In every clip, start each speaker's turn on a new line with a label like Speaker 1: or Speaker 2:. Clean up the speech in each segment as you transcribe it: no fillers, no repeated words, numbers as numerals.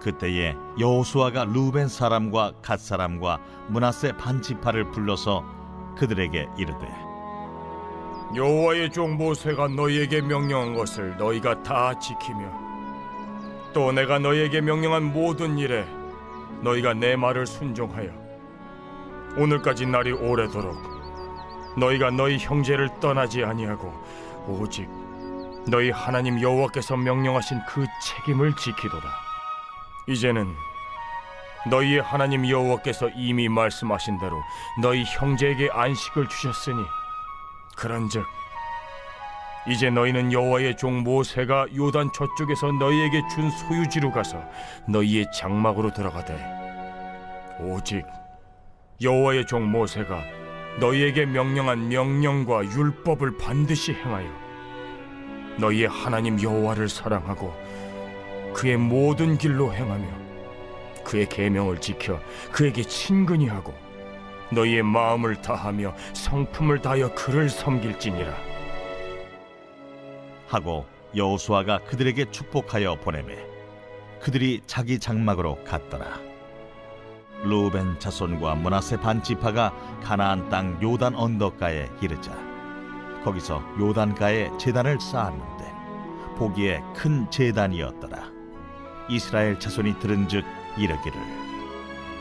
Speaker 1: 그때에 여호수아가 르우벤 사람과 갓 사람과 므낫세 반 지파를 불러서 그들에게 이르되
Speaker 2: 여호와의 종 모세가 너희에게 명령한 것을 너희가 다 지키며 또 내가 너희에게 명령한 모든 일에 너희가 내 말을 순종하여 오늘까지 날이 오래도록 너희가 너희 형제를 떠나지 아니하고 오직 너희 하나님 여호와께서 명령하신 그 책임을 지키도다. 이제는 너희의 하나님 여호와께서 이미 말씀하신 대로 너희 형제에게 안식을 주셨으니 그런즉 이제 너희는 여호와의 종 모세가 요단 저쪽에서 너희에게 준 소유지로 가서 너희의 장막으로 들어가되 오직 여호와의 종 모세가 너희에게 명령한 명령과 율법을 반드시 행하여 너희의 하나님 여호와를 사랑하고 그의 모든 길로 행하며 그의 계명을 지켜 그에게 친근히 하고 너희의 마음을 다하며 성품을 다하여 그를 섬길지니라.
Speaker 1: 하고 여호수아가 그들에게 축복하여 보내매 그들이 자기 장막으로 갔더라. 르우벤 자손과 므낫세 반 지파가 가나안 땅 요단 언덕가에 이르자 거기서 요단가에 제단을 쌓았는데 보기에 큰 제단이었더라. 이스라엘 자손이 들은즉 이르기를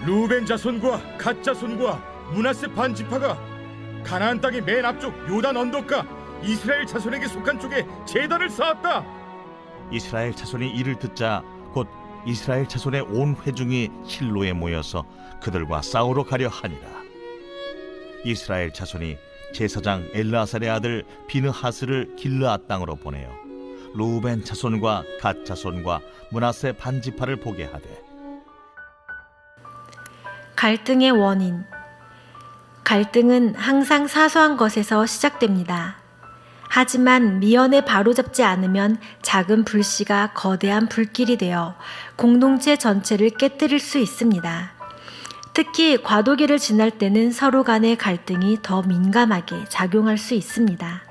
Speaker 3: 르우벤 자손과 갓 자손과 므낫세 반 지파가 가나안 땅의 맨 앞쪽 요단 언덕가 이스라엘 자손에게 속한 쪽에 제단을 쌓았다.
Speaker 1: 이스라엘 자손이 이를 듣자 곧 이스라엘 자손의 온 회중이 실로에 모여서 그들과 싸우러 가려 하니라. 이스라엘 자손이 제사장 엘르아살의 아들 비느하스를 길르앗 땅으로 보내어 르우벤 자손과 갓 자손과 므낫세 반 지파를 보게 하되
Speaker 4: 갈등의 원인. 갈등은 항상 사소한 것에서 시작됩니다. 하지만 미연에 바로잡지 않으면 작은 불씨가 거대한 불길이 되어 공동체 전체를 깨뜨릴 수 있습니다. 특히 과도기를 지날 때는 서로 간의 갈등이 더 민감하게 작용할 수 있습니다.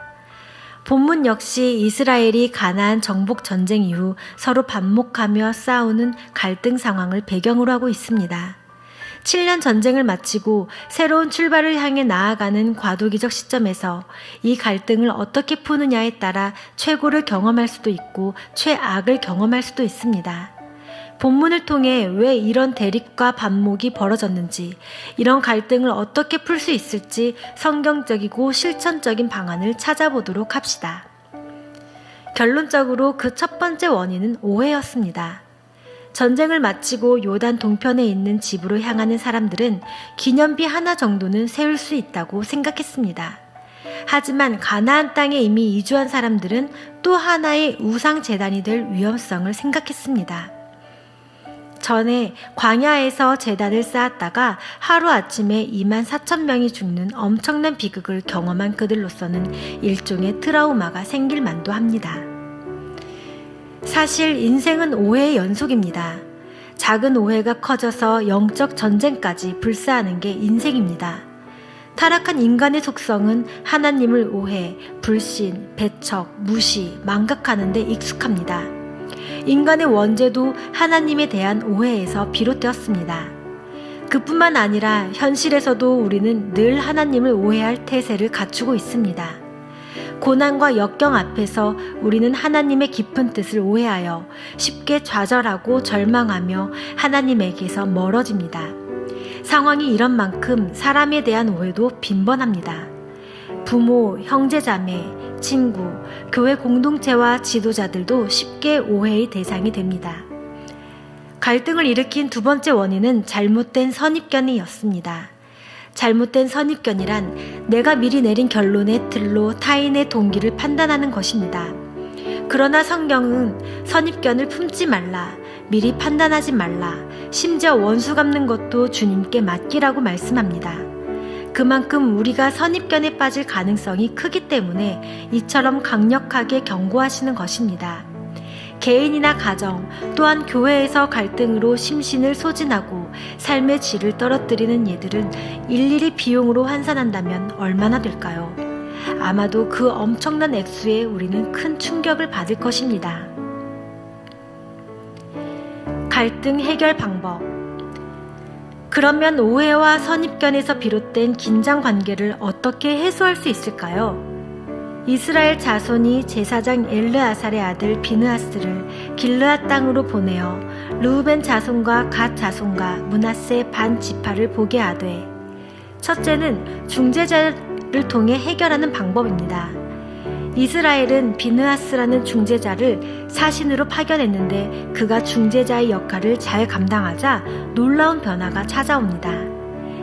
Speaker 4: 본문 역시 이스라엘이 가나안 정복 전쟁 이후 서로 반목하며 싸우는 갈등 상황을 배경으로 하고 있습니다. 7년 전쟁을 마치고 새로운 출발을 향해 나아가는 과도기적 시점에서 이 갈등을 어떻게 푸느냐에 따라 최고를 경험할 수도 있고 최악을 경험할 수도 있습니다. 본문을 통해 왜 이런 대립과 반목이 벌어졌는지, 이런 갈등을 어떻게 풀 수 있을지 성경적이고 실천적인 방안을 찾아보도록 합시다. 결론적으로 그 첫 번째 원인은 오해였습니다. 전쟁을 마치고 요단 동편에 있는 집으로 향하는 사람들은 기념비 하나 정도는 세울 수 있다고 생각했습니다. 하지만 가나안 땅에 이미 이주한 사람들은 또 하나의 우상 제단이 될 위험성을 생각했습니다. 전에 광야에서 제단을 쌓았다가 하루아침에 24,000명이 죽는 엄청난 비극을 경험한 그들로서는 일종의 트라우마가 생길 만도 합니다. 사실 인생은 오해의 연속입니다. 작은 오해가 커져서 영적 전쟁까지 불사하는 게 인생입니다. 타락한 인간의 속성은 하나님을 오해, 불신, 배척, 무시, 망각하는 데 익숙합니다. 인간의 원죄도 하나님에 대한 오해에서 비롯되었습니다. 그뿐만 아니라 현실에서도 우리는 늘 하나님을 오해할 태세를 갖추고 있습니다. 고난과 역경 앞에서 우리는 하나님의 깊은 뜻을 오해하여 쉽게 좌절하고 절망하며 하나님에게서 멀어집니다. 상황이 이런 만큼 사람에 대한 오해도 빈번합니다. 부모, 형제자매, 친구, 교회 공동체와 지도자들도 쉽게 오해의 대상이 됩니다. 갈등을 일으킨 두 번째 원인은 잘못된 선입견이었습니다. 잘못된 선입견이란 내가 미리 내린 결론의 틀로 타인의 동기를 판단하는 것입니다. 그러나 성경은 선입견을 품지 말라, 미리 판단하지 말라, 심지어 원수 갚는 것도 주님께 맡기라고 말씀합니다. 그만큼 우리가 선입견에 빠질 가능성이 크기 때문에 이처럼 강력하게 경고하시는 것입니다. 개인이나 가정, 또한 교회에서 갈등으로 심신을 소진하고 삶의 질을 떨어뜨리는 예들은 일일이 비용으로 환산한다면 얼마나 될까요? 아마도 그 엄청난 액수에 우리는 큰 충격을 받을 것입니다. 갈등 해결 방법. 그러면 오해와 선입견에서 비롯된 긴장 관계를 어떻게 해소할 수 있을까요? 이스라엘 자손이 제사장 엘르아살의 아들 비느하스를 길르앗 땅으로 보내어 르우벤 자손과 갓 자손과 므낫세 반 지파를 보게 하되, 첫째는 중재자를 통해 해결하는 방법입니다. 이스라엘은 비느하스라는 중재자를 사신으로 파견했는데 그가 중재자의 역할을 잘 감당하자 놀라운 변화가 찾아옵니다.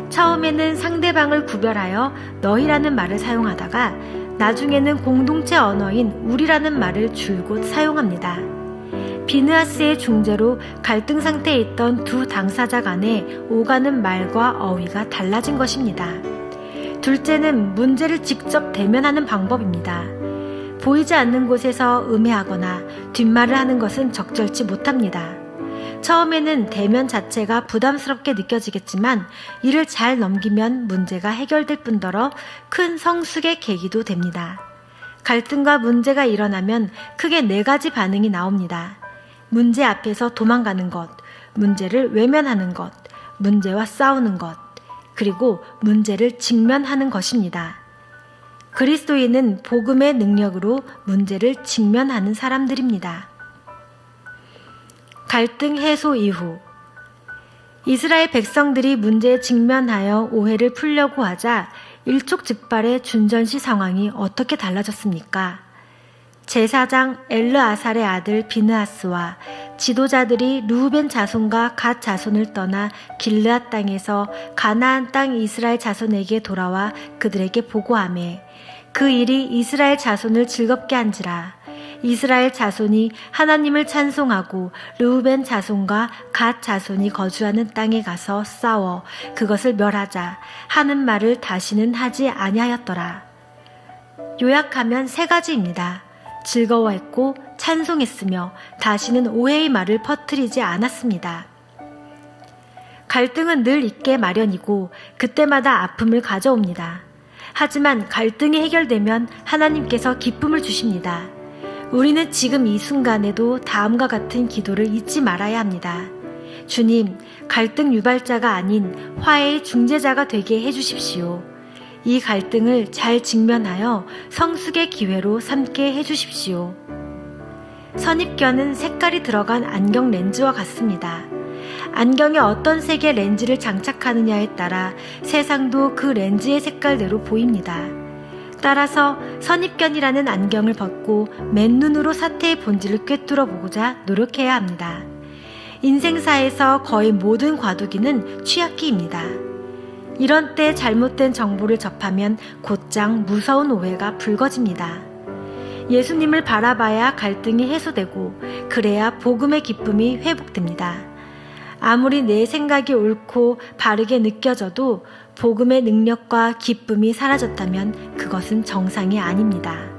Speaker 4: 처음에는 상대방을 구별하여 너희라는 말을 사용하다가 나중에는 공동체 언어인 우리라는 말을 줄곧 사용합니다. 비느하스의 중재로 갈등 상태에 있던 두 당사자 간에 오가는 말과 어휘가 달라진 것입니다. 둘째는 문제를 직접 대면하는 방법입니다. 보이지 않는 곳에서 음해하거나 뒷말을 하는 것은 적절치 못합니다. 처음에는 대면 자체가 부담스럽게 느껴지겠지만 이를 잘 넘기면 문제가 해결될 뿐더러 큰 성숙의 계기도 됩니다. 갈등과 문제가 일어나면 크게 4가지 반응이 나옵니다. 문제 앞에서 도망가는 것, 문제를 외면하는 것, 문제와 싸우는 것, 그리고 문제를 직면하는 것입니다. 그리스도인은 복음의 능력으로 문제를 직면하는 사람들입니다. 갈등 해소 이후 이스라엘 백성들이 문제에 직면하여 오해를 풀려고 하자 일촉즉발의 준전시 상황이 어떻게 달라졌습니까? 제사장 엘르아살의 아들 비느하스와 지도자들이 르우벤 자손과 갓 자손을 떠나 길르앗 땅에서 가나안 땅 이스라엘 자손에게 돌아와 그들에게 보고하매 그 일이 이스라엘 자손을 즐겁게 한지라. 이스라엘 자손이 하나님을 찬송하고 르우벤 자손과 갓 자손이 거주하는 땅에 가서 싸워 그것을 멸하자 하는 말을 다시는 하지 아니하였더라. 요약하면 3가지입니다. 즐거워했고 찬송했으며 다시는 오해의 말을 퍼뜨리지 않았습니다. 갈등은 늘 있게 마련이고 그때마다 아픔을 가져옵니다. 하지만 갈등이 해결되면 하나님께서 기쁨을 주십니다. 우리는 지금 이 순간에도 다음과 같은 기도를 잊지 말아야 합니다. 주님, 갈등 유발자가 아닌 화해의 중재자가 되게 해주십시오. 이 갈등을 잘 직면하여 성숙의 기회로 삼게 해주십시오. 선입견은 색깔이 들어간 안경 렌즈와 같습니다. 안경에 어떤 색의 렌즈를 장착하느냐에 따라 세상도 그 렌즈의 색깔대로 보입니다. 따라서 선입견이라는 안경을 벗고 맨눈으로 사태의 본질을 꿰뚫어 보고자 노력해야 합니다. 인생사에서 거의 모든 과도기는 취약기입니다. 이런 때 잘못된 정보를 접하면 곧장 무서운 오해가 불거집니다. 예수님을 바라봐야 갈등이 해소되고 그래야 복음의 기쁨이 회복됩니다. 아무리 내 생각이 옳고 바르게 느껴져도 복음의 능력과 기쁨이 사라졌다면 그것은 정상이 아닙니다.